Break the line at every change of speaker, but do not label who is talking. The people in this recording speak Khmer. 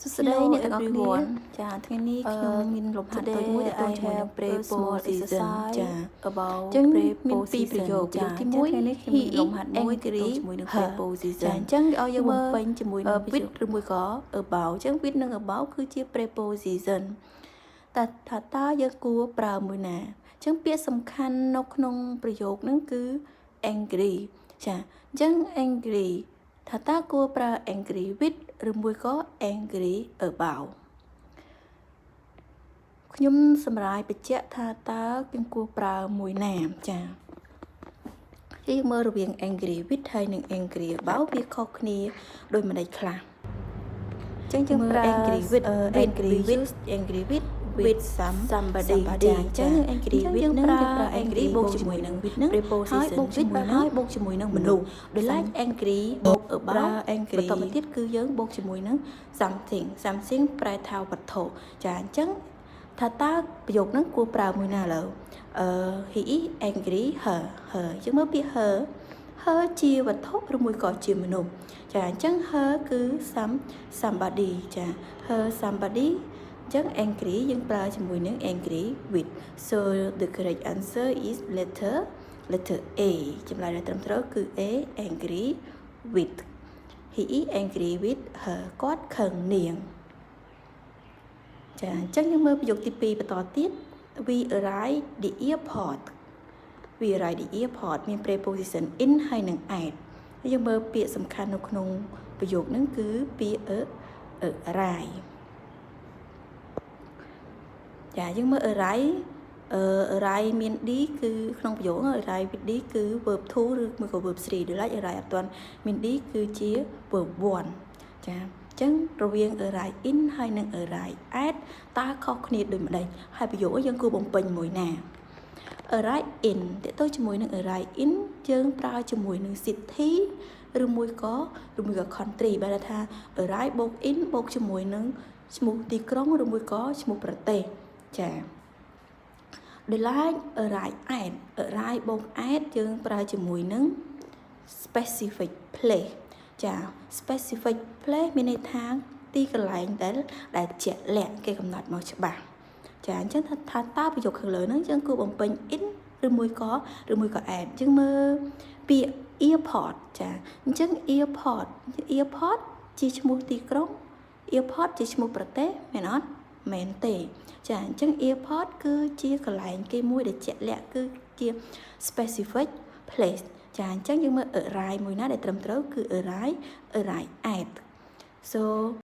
Hello everyone. Today I have preposition about preposition he angry preposition with ឬមួយក៏ about ចឹង with និង about គឺជា preposition តើយើងគួរប្រើមួយណាចឹងពាក្យសំខាន់នៅក្នុងប្រយោគហ្នឹងគឺ angry ចាអញ្ចឹង angry តើគួរប្រើ angry with ឬមួយក៏ angry about ខ្ញុំសម្រាប់បញ្ជាក់ថាតើយើងគួរប្រើមួយណាចាយើងមើលរវាង angry with ហើយនិង angry about វាខុសគ្នាដោយម្ដេចខ្លះចឹងយើងប្រើ angry with somebody ចាអញ្ចឹង angry with នឹងយើងប្រើ angry បូកជាមួយនឹង with នឹង preposition ហើយបូកជាមួយនឹងមនុស្សដោយ like angry បូក about angry បន្តមកទៀតគឺយើងបូកជាមួយនឹង something ប្រែថាវត្ថុចាអញ្ចឹងថាតើប្រយោគហ្នឹងគួរប្រើមួយណាលើhe is angry her យើងមើលពាក្យ her ជាវត្ថុឬមួយក៏ជាមនុស្សចាអញ្ចឹង her គឺ somebody ចា her somebody អញ្ចឹង angry យើងប្រើជាមួយនឹង angry with so the correct answer is letter A ចម្លើយដែលត្រឹមត្រូវគឺ A angry with he is angry with her គាត់ខឹងនាងចាអញ្ចឹងយើងមើលប្រយោគទី2បន្តទៀត we arrive the airport មាន preposition in ហើយនិង at យើងមើលពាក្យសំខាន់នៅក្នុងប្រយោគហ្នឹងគឺពាក្យ arrive ចាយើងមើល arrive មាន d គឺក្នុងប្រយោគ arrive with d គឺ verb 2 ឬមួយក៏ verb 3 ដូច like arrive អត់ទាន់មាន d គឺជា verb 1 ចាអញ្ចឹងរវាង arrive in ហើយនិង arrive at តើខុសគ្នាដូចម្ដេចហើយប្រយោគយើងគួរបំពេញមួយណា arrive in តើទៅជាមួយនឹង arrive in យើងប្រើជាមួយនឹង city ឬមួយក៏ country បែរថា arrive បូក in បូកជាមួយនឹងឈ្មោះទីក្រុងឬមួយក៏ឈ្មោះប្រទេសចាដោយឡែក arrive បូក at យើងប្រើជាមួយនឹង specific place ចា specific place មានន័យថាទីកន្លែងដែលជាក់លាក់គេកំណត់មកច្បាស់ចាអញ្ចឹងថាតើប្រយោគខាងលើហ្នឹងយើងគួរបំពេញ in ឬមួយក៏ at យើងមើលពាក្យ airport ចាអញ្ចឹង airport ជាឈ្មោះទីក្រុង airport ជាឈ្មោះប្រទេសមែនអត់មែនទេចាអញ្ចឹង airport គឺជាកន្លែងគេមួយដែលជាក់លាក់គឺជា specific place ចាអញ្ចឹងយើងមើល arrive មួយណាដែលត្រឹមត្រូវគឺ arrive at so